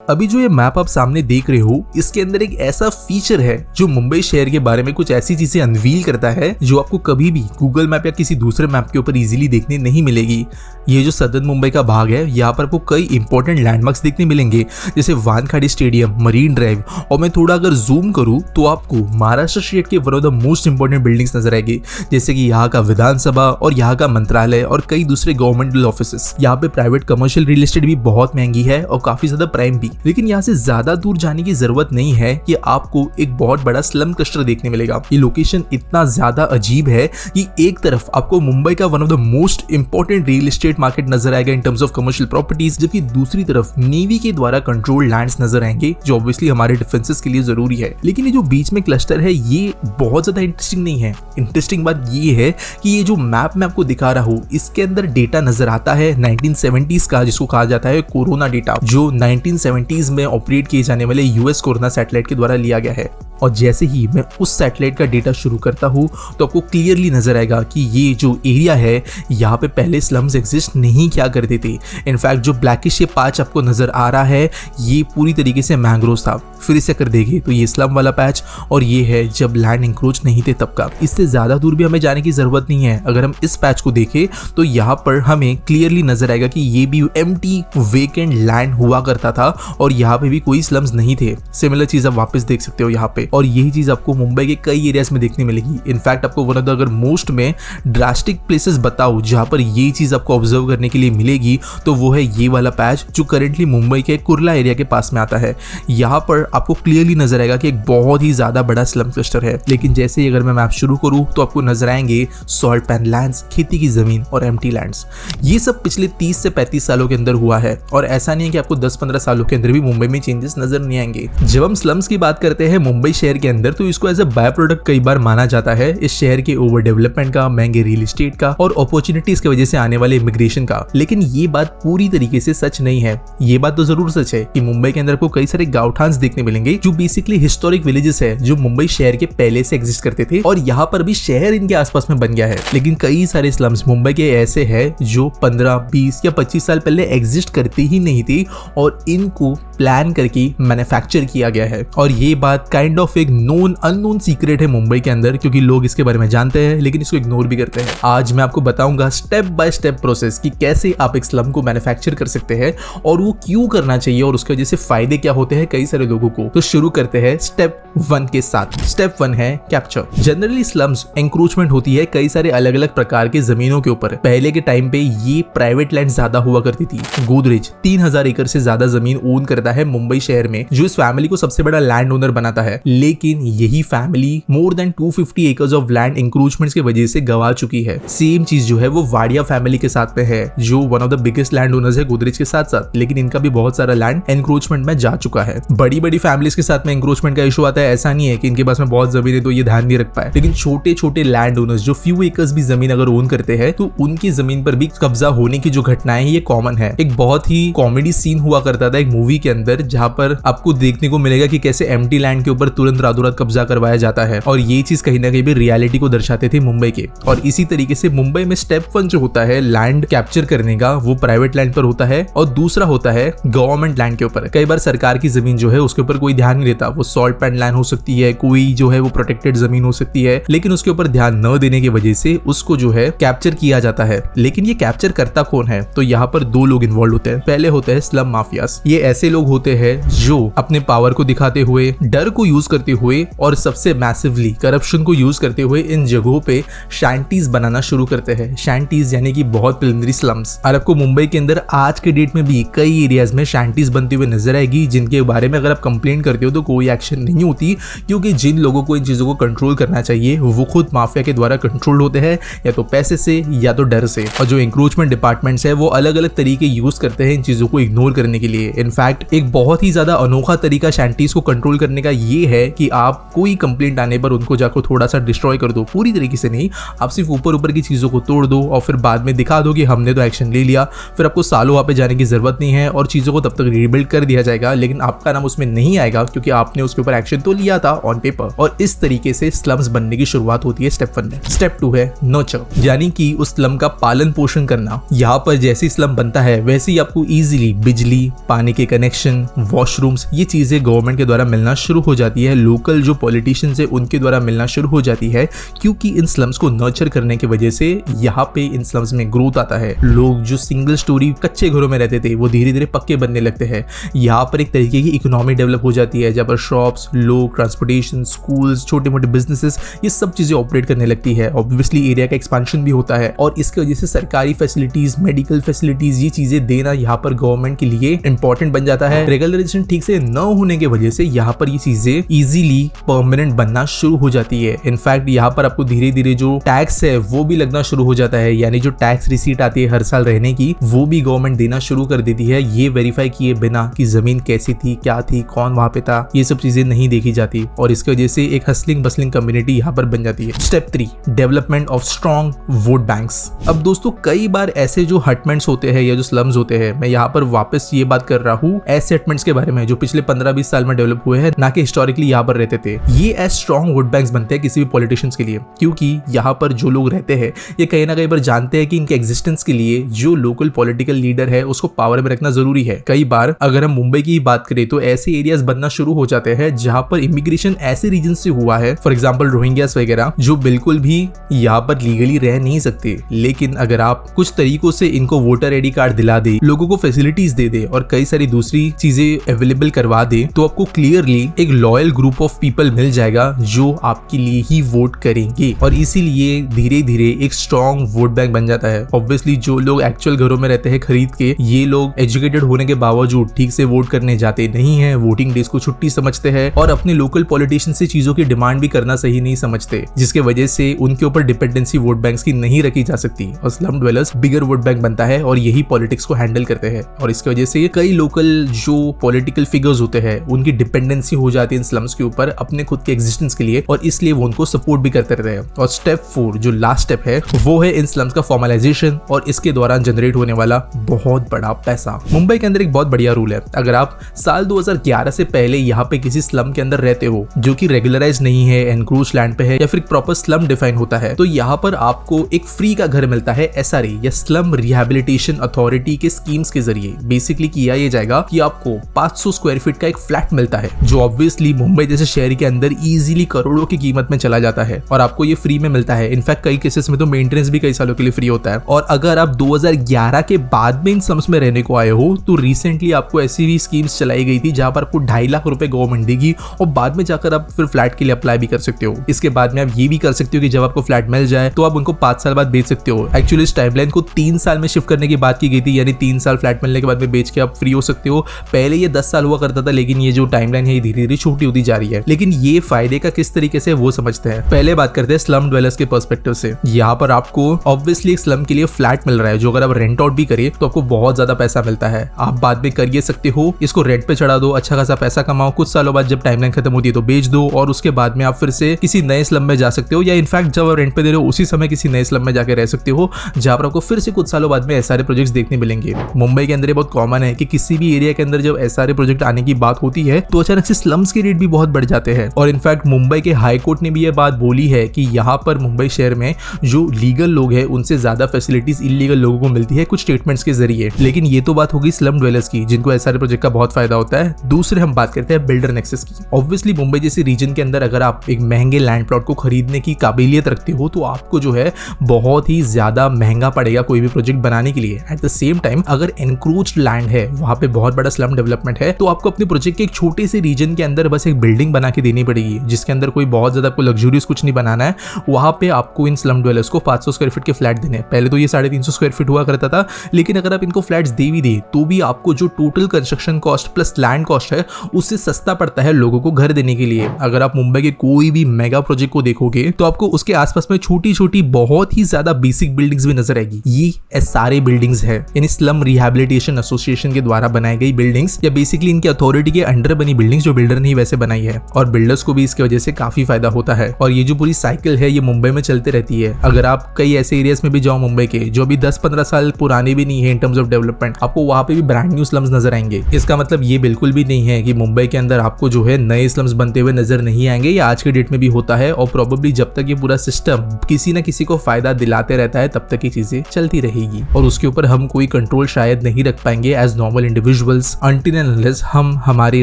अभी जो ये मैप आप सामने देख रहे हो, इसके अंदर एक ऐसा फीचर है जो मुंबई शहर के बारे में कुछ ऐसी चीजें अनवील करता है जो आपको कभी भी गूगल मैप या किसी दूसरे मैप के ऊपर इजीली देखने नहीं मिलेगी। ये जो सदर्न मुंबई का भाग है, यहाँ पर आपको कई इंपॉर्टेंट लैंडमार्क्स देखने मिलेंगे, जैसे वानखेड़े स्टेडियम, मरीन ड्राइव, और मैं थोड़ा अगर जूम करूँ तो आपको महाराष्ट्र स्टेट के one of the most important buildings नजर आएगी, जैसे कि यहाँ का विधानसभा और यहाँ का मंत्रालय और कई दूसरे गवर्नमेंटल ऑफिस। यहाँ पे प्राइवेट कमर्शियल रियल एस्टेट भी बहुत महंगी है और काफी ज्यादा प्राइम भी। लेकिन यहाँ से ज्यादा दूर जाने की जरूरत नहीं है कि आपको एक बहुत बड़ा स्लम क्लस्टर देखने मिलेगा। ये लोकेशन इतना ज्यादा अजीब है कि एक तरफ आपको मुंबई का one of the most important real estate market नजर आएगा in terms of commercial properties, जबकि दूसरी तरफ नेवी के द्वारा कंट्रोल्ड लैंड्स नजर आएंगे जो ऑब्वियसली हमारे डिफेंसेस के लिए जरूरी है। लेकिन ये जो बीच में क्लस्टर है ये बहुत ज्यादा इंटरेस्टिंग नहीं है। इंटरेस्टिंग बात ये है कि ये जो मैप मैं आपको दिखा रहा हूँ इसके अंदर डेटा नजर आता है 1970s का, जिसको कहा जाता है कोरोना डेटा, जो 1970s में ऑपरेट किए जाने वाले यूएस कोरोना सैटेलाइट के द्वारा लिया गया है। और जैसे ही मैं उस सैटेलाइट का डेटा शुरू करता हूँ तो आपको क्लियरली नजर आएगा कि ये जो एरिया है यहाँ पे पहले स्लम्स एग्जिस्ट नहीं किया करते थे। इनफैक्ट जो ब्लैकिश ये पैच आपको नजर आ रहा है ये पूरी तरीके से मैंग्रोव्स था। फिर इसे अगर देखें तो ये स्लम वाला पैच, और ये है जब लैंड इंक्रोच नहीं थे तब का। इससे ज्यादा दूर भी हमें जाने की जरूरत नहीं है। अगर हम इस पैच को देखें तो यहाँ पर हमें क्लियरली नजर आएगा कि ये भी एम्प्टी वेकेंट लैंड हुआ करता था और यहाँ पे भी कोई स्लम्स नहीं थे। सिमिलर चीज आप वापस देख सकते हो यहाँ पे, और यही चीज आपको मुंबई के कई एरियाज में देखने मिलेगी। इनफैक्ट आपको वन ऑफ द अगर मोस्ट में ड्रास्टिक प्लेसेस बताओ जहां पर ये चीज आपको ऑब्जर्व करने के लिए मिलेगी तो वो है ये वाला पैच जो करेंटली मुंबई के कुर्ला एरिया के पास में आता है। यहाँ पर आपको क्लियरली नजर आएगा कि एक बहुत ही ज्यादा बड़ा स्लम क्लस्टर है। लेकिन जैसे ही अगर मैं मैप शुरू करूं तो आपको नजर आएंगे सॉल्ट पैन लैंड्स, खेती की जमीन और एम्प्टी लैंड्स। ये सब पिछले 30 से 35 सालों के अंदर हुआ है, और ऐसा नहीं है कि आपको 10-15 सालों के अंदर भी मुंबई में चेंजेस नजर नहीं आएंगे। जब हम स्लम्स की बात करते हैं मुंबई शहर के अंदर तो इसको एज अ बाय प्रोडक्ट कई बार माना जाता है इस शहर के ओवर डेवलपमेंट का, महंगे रियल एस्टेट का और अपॉर्चुनिटीज की वजह से आने वाले इमिग्रेशन का। लेकिन ये बात पूरी तरीके से सच नहीं है। ये बात तो जरूर सच है कि मुंबई के अंदर आपको कई सारे गांवठान्स देखने मिलेंगे जो बेसिकली हिस्टोरिक विलेजेस है जो मुंबई शहर के पहले से एग्जिस्ट करते थे, और यहाँ पर भी शहर इनके आसपास में बन गया है। लेकिन कई सारे स्लम्स मुंबई के ऐसे है जो 15, 20 या 25 साल पहले एग्जिस्ट करते ही नहीं थी और इनको प्लान करके मैन्युफैक्चर किया गया है। और ये बात काइंड ऑफ एक नोन अननोन सीक्रेट है मुंबई के अंदर, क्योंकि लोग इसके बारे में जानते हैं लेकिन इसको इग्नोर भी करते हैं। आज मैं आपको बताऊंगा स्टेप बाय स्टेप प्रोसेस कि कैसे आप एक स्लम को मैन्युफैक्चर कर सकते हैं और वो क्यों करना चाहिए और उसकी वजह से फायदे क्या होते हैं कई सारे लोगों को। तो शुरू करते हैं स्टेप 1 के साथ। स्टेप 1 है कैप्चर। जनरली स्लम्स एंक्रोचमेंट होती है कई सारे अलग अलग प्रकार के जमीनों के ऊपर। पहले के टाइम पे ये प्राइवेट लैंड ज्यादा हुआ करती थी। गोदरेज 3000 एकड़ से ज्यादा जमीन ओन करता है मुंबई शहर में, जो इस फैमिली को सबसे बड़ा लैंड ओनर बनाता है। लेकिन यही family more than 250 acres of land encroachments की वजह से गवा चुकी है। सेम चीज जो है वो वाडिया फैमिली के साथ में है, जो one of the biggest land owners है गोदरेज के साथ साथ, लेकिन इनका भी बहुत सारा लैंड एनक्रोचमेंट में जा चुका है। बड़ी बड़ी फैमिलीज के साथ में एनक्रोचमेंट का इशू आता है। ऐसा नहीं है कि इनके पास में बहुत जमीन है तो ये ध्यान नहीं रख पाए, लेकिन छोटे छोटे लैंड ओनर्स जो फ्यू एकर्स भी जमीन अगर ओन करते हैं तो उनकी जमीन पर भी कब्जा होने की जो घटनाएं हैं ये कॉमन है। एक बहुत ही कॉमेडी सीन हुआ करता था एक मूवी के अंदर, जहां पर आपको देखने को मिलेगा कि कैसे एम्प्टी लैंड के ऊपर तुरंत रातों रात कब्जा करवाया जाता है, और ये चीज कहीं ना कहीं भी रियलिटी को दर्शाते थे मुंबई के। और इसी तरीके से मुंबई में स्टेप 1 जो होता है लैंड कैप्चर करने का, वो प्राइवेट लैंड पर होता है, और दूसरा होता है गवर्नमेंट लैंड के ऊपर। कई बार सरकार की जमीन जो है उसके ऊपर कोई ध्यान नहीं देता। वो सॉल्ट पैन लैंड हो सकती है, कोई जो है वो प्रोटेक्टेड जमीन हो सकती है, लेकिन उसके ऊपर ध्यान न देने की वजह से उसको जो है कैप्चर किया जाता है। लेकिन ये कैप्चर करता कौन है? तो यहाँ पर 2 लोग इन्वॉल्व होते हैं। पहले होते हैं स्लम माफियास। ये ऐसे लोग होते हैं जो अपने पावर को दिखाते हुए, डर को यूज करते हुए और सबसे मैसिवली करप्शन को यूज करते हुए इन जगहों पे शैंटीज बनाना शुरू करते हैं। शैंटीज यानी कि बहुत प्रिलिमिनरी स्लम्स। और आपको मुंबई के अंदर आज के डेट में भी कई एरियाज में शैंटीज बनते हुए नजर आएगी, जिनके बारे में अगर आप कंप्लेंट करते हो तो कोई एक्शन नहीं होती, क्योंकि जिन लोगों को इन चीजों को कंट्रोल करना चाहिए वो खुद माफिया के द्वारा कंट्रोल होते हैं, या तो पैसे से या तो डर से। और जो इंक्रोचमेंट डिपार्टमेंट्स है वो अलग अलग तरीके यूज करते हैं इन चीजों को इग्नोर करने के लिए। इनफैक्ट एक बहुत ही ज्यादा अनोखा तरीका शैंटीज को कंट्रोल करने का ये है है कि आप कोई कंप्लेंट आने पर उनको जाकर थोड़ा सा डिस्ट्रॉय कर दो, पूरी तरीके से नहीं, आप सिर्फ ऊपर ऊपर की चीज़ों को तोड़ दो और फिर बाद में दिखा दो कि हमने तो एक्शन ले लिया। फिर आपको सालों वहाँ पे जाने की जरूरत नहीं है और चीज़ों को तब तक रीबिल्ड कर दिया जाएगा, लेकिन आपका नाम उसमें नहीं आएगा क्योंकि आपने उसके ऊपर एक्शन तो लिया था ऑन पेपर। और इस तरीके से स्लम्स बनने की शुरुआत होती है स्टेप 1 में। स्टेप 2 है नर्चर, यानी कि उस स्लम का पालन पोषण करना। यहाँ पर जैसे ही स्लम बनता है वैसे ही आपको इजीली बिजली, पानी के कनेक्शन, वॉशरूम्स, ये चीजें गवर्नमेंट के द्वारा मिलना शुरू हो जाती है। लोकल जो पॉलिटिशियंस है उनके द्वारा मिलना शुरू हो जाती है, क्योंकि इन स्लम्स को नर्चर करने की वजह से यहाँ पे इन स्लम्स में ग्रोथ आता है। लोग जो सिंगल स्टोरी कच्चे घरों में रहते थे वो धीरे धीरे पक्के बनने लगते हैं। यहाँ पर एक तरीके की इकोनॉमी डेवलप हो जाती है, जहाँ पर शॉप्स, लोग, ट्रांसपोर्टेशन, स्कूल्स, छोटे मोटे बिजनेसेस, ये सब चीजें ऑपरेट करने लगती है। ऑब्वियसली एरिया का एक्सपेंशन भी होता है और इसकी वजह से सरकारी फैसिलिटीज, मेडिकल फैसिलिटीज, ये चीजें देना यहाँ पर गवर्नमेंट के लिए इंपॉर्टेंट बन जाता है। रेगुलराइजेशन ठीक से न होने की वजह से यहाँ पर ये चीजें इजीली परमानेंट बनना शुरू हो जाती है। इनफैक्ट यहाँ पर आपको धीरे धीरे जो टैक्स है वो भी लगना शुरू हो जाता है, यानी जो टैक्स रिसीट आती है हर साल रहने की, वो भी गवर्नमेंट देना शुरू कर देती है, ये वेरीफाई किए बिना कि जमीन कैसी थी, क्या थी, कौन वहां पे था, ये सब चीजें नहीं देखी जाती और इसकी वजह से एक हसलिंग बसलिंग कम्युनिटी यहाँ पर बन जाती है। Step 3, development of strong vote banks. अब दोस्तों कई बार ऐसे जो हटमेंट्स होते हैं या जो स्लम्स होते हैं, मैं यहाँ पर वापस ये बात कर रहा हूँ ऐसे हटमेंट्स के बारे में जो पिछले 15-20 साल में डेवलप हुए हैं, ना कि हिस्टोरिकली यहाँ पर रहते थे। ये एज स्ट्रॉन्ग वोट बैंक्स बनते हैं किसी भी पॉलिटिशियंस के लिए, क्योंकि यहाँ पर जो लोग रहते हैं ये कहीं ना कहीं पर जानते हैं कि इनके एग्जिस्टेंस के लिए जो लोकल पॉलिटिकल लीडर है उसको पावर में रखना जरूरी है। कई बार अगर हम मुंबई की बात करें तो ऐसे एरियाज बनना शुरू हो जाते हैं जहां पर इमिग्रेशन ऐसे रीजन से हुआ है, फॉर एग्जांपल रोहिंग्यास वगैरह, जो बिल्कुल भी यहाँ पर लीगली रह नहीं सकते, लेकिन अगर आप कुछ तरीकों से इनको वोटर आईडी कार्ड दिला दे, लोगों को फैसिलिटीज दे दे और कई सारी दूसरी चीजें अवेलेबल करवा दे, तो आपको क्लियरली एक लॉयल ग्रुप ऑफ पीपल मिल जाएगा जो आपके लिए ही वोट करेंगे और इसीलिए धीरे धीरे एक स्ट्रॉन्ग वोट बैंक बन जाता है। ऑब्वियसली जो लोग एक्चुअल घरों में रहते हैं खरीद के, ये लोग एजुकेटेड होने के बावजूद ठीक से वोट करने जाते नहीं है, वोटिंग डेज को छुट्टी समझते हैं और अपने लोकल पॉलिटिशियन से चीजों की डिमांड भी करना सही नहीं समझते, जिसके वजह से उनके ऊपर डिपेंडेंसी वोट बैंक्स की नहीं रखी जा सकती और स्लम ड्वेलर्स बिगर वोट बैंक बनता है और यही पॉलिटिक्स को हैंडल करते हैं। और इसकी वजह से कई लोकल जो पॉलिटिकल फिगर्स होते हैं उनकी डिपेंडेंसी हो जाती है इन स्लम्स के ऊपर अपने खुद के एग्जिस्टेंस के लिए और इसलिए वो उनको सपोर्ट भी करते रहते हैं। और स्टेप 4 जो लास्ट स्टेप है वो है इन स्लम्स का फॉर्मलाइजेशन और इसके दौरान जनरेट होने वाला बहुत बड़ा पैसा। मुंबई के अंदर एक बहुत बढ़िया रूल है, अगर आप साल 2011 से पहले यहाँ पे किसी स्लम के अंदर रहते हो जो कि रेगुलराइज नहीं है, एनक्रोच लैंड पे है या फिर प्रॉपर स्लम डिफाइन होता है, तो यहाँ पर आपको एक फ्री का घर मिलता है SRA या स्लम रिहेबिलिटेशन अथॉरिटी के स्कीम्स के जरिए। बेसिकली किया ये जाएगा कि आपको 500 स्क्वायर फीट का एक फ्लैट मिलता है जो ऑब्वियसली मुंबई जैसे शहर के अंदर इजीली करोड़ों की कीमत में चला जाता है और आपको ये फ्री में मिलता है। इनफैक्ट कई केसेस में तो मेंटेनेंस भी कई सालों के लिए फ्री होता है। और अगर आप 2011 के बाद में इन स्लम्स में रहने को आए हो तो रिसेंटली आपको ऐसी भी स्कीम्स चलाई गई थी जहां पर आपको 2.5 लाख रुपए गवर्नमेंट देगी और बाद में जाकर आप फिर फ्लैट के लिए अप्लाई भी कर सकते हो। इसके बाद में आप ये भी कर सकते हो कि जब आपको फ्लैट मिल जाए तो आप उनको 5 साल बाद बेच सकते हो। एक्चुअली इस टाइमलाइन को 3 साल में शिफ्ट करने की बात की गई थी, यानी 3 साल फ्लैट मिलने के बाद में बेच के आप फ्री हो सकते हो। पहले ये 10 साल हुआ करता था, लेकिन ये जो टाइमलाइन है धीरे धीरे छोटी होती जा रही है। लेकिन ये फायदे का किस तरीके से वो समझते हैं। पहले बात करते हैं स्लम ड्वेलर्स के पर्सपेक्टिव से। यहाँ पर आपको ऑब्वियसली एक स्लम के लिए फ्लैट मिल रहा है जो अगर आप रेंट आउट भी करें तो आपको बहुत ज्यादा पैसा मिलता है। आप बाद में कर ये सकते हो, इसको रेंट पे चढ़ा दो, अच्छा खासा पैसा कमाओ, कुछ सालों बाद जब टाइमलाइन खत्म होती है तो बेच दो और उसके बाद में आप फिर से किसी नए स्लम में जा सकते हो, या इनफैक्ट जब आप रेंट पे दे रहे हो उसी समय किसी नए स्लम में जाकर रह सकते हो जहां पर आपको फिर से कुछ सालों बाद में SRA प्रोजेक्ट्स देखने मिलेंगे। मुंबई के अंदर ये बहुत कॉमन है कि किसी भी एरिया के अंदर जब SRA प्रोजेक्ट आने की बात होती है तो अचानक से स्लम्स के रेट भी बहुत बढ़ जाते हैं। और इनफैक्ट मुंबई के हाई कोर्ट ने भी ये बात बोली है कि यहाँ पर मुंबई शहर में जो लीगल लोग हैं उनसे ज्यादा फैसिलिटीज इलीगल लोगों को मिलती है कुछ स्टेटमेंट्स के जरिए। लेकिन ये तो बात होगी स्लम ड्वेलर्स की जिनको SRA प्रोजेक्ट का बहुत फायदा होता है। दूसरे हम बात करते हैं बिल्डर नेक्सस की। ऑब्वियसली मुंबई जैसी रीजन के अंदर अगर आप एक महंगे लैंड प्लॉट को खरीदने की काबिलियत रखते हो तो आपको जो है बहुत ही ज्यादा महंगा पड़ेगा कोई भी प्रोजेक्ट बनाने के लिए। एट द सेम टाइम अगर एनक्रोच्ड लैंड है, वहां पे बहुत बड़ा स्लम डेवलपमेंट है, तो आपको अपने प्रोजेक्ट के एक छोटे से रीजन के अंदर बस एक बिल्डिंग बना के देनी पड़ेगी जिसके अंदर कोई बहुत ज्यादा आपको लग्जूरियस कुछ नहीं बनाना है। वहां पे आपको इन स्लम ड्वेलर्स को 500 स्क्वायर फीट के फ्लैट देने। पहले तो ये 350 स्क्वायर फीट हुआ करता था, लेकिन अगर आप इनको फ्लैट्स दे भी दे तो भी आपको जो total construction cost plus land cost है उससे सस्ता पड़ता है लोगों को घर देने के लिए। अगर आप मुंबई के कोई भी मेगा प्रोजेक्ट को देखोगे तो आपको उसके आसपास में छोटी छोटी बहुत ही ज्यादा बेसिक बिल्डिंग्स भी नजर आएगी। ये SRA बिल्डिंग्स है, यानी स्लम रिहेबिलिटेशन एसोसिएशन के द्वारा बनाई गई बिल्डिंग्स या बेसिकली इनके अथॉरिटी के अंडर बनी बिल्डिंग्स जो बिल्डर ने वैसे बनाई है और बिल्डर्स को भी इसकी वजह से काफी फायदा होता है। और ये जो पूरी साइकिल है ये मुंबई में चलते रहती है। अगर आप कई ऐसे एरियाज में भी जाओ मुंबई के जो अभी 10-15 साल पुराने भी नहीं है इन टर्म्स ऑफ डेवलपमेंट, आपको वहां पे भी ब्रांड न्यू स्लम्स नजर आएंगे। इसका मतलब ये बिल्कुल भी नहीं है कि मुंबई के अंदर आपको जो है नए स्लम्स बनते हुए नजर नहीं आएंगे। ये आज के डेट में भी होता है और प्रोबेबली जब तक ये पूरा सिस्टम किसी न किसी को फायदा दिलाते रहता है तब तक ये चीजें चलती रहेगी और उसके ऊपर हम कोई कंट्रोल शायद नहीं रख पाएंगे as normal individuals until and unless हम हमारी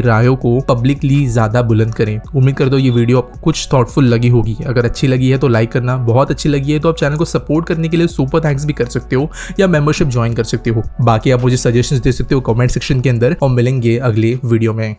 रायों को पब्लिकली ज्यादा बुलंद करें। उम्मीद करता हूं ये वीडियो आपको कुछ थॉटफुल लगी होगी। अगर अच्छी लगी है तो लाइक करना, बहुत अच्छी लगी है तो आप चैनल को सपोर्ट करने के लिए सुपर थैंक्स भी कर सकते हो या मेंबरशिप ज्वाइन कर सकते हो। बाकी आप मुझे सजेशंस दे सकते हो कमेंट सेक्शन के अंदर और मिलेंगे अगले वीडियो में।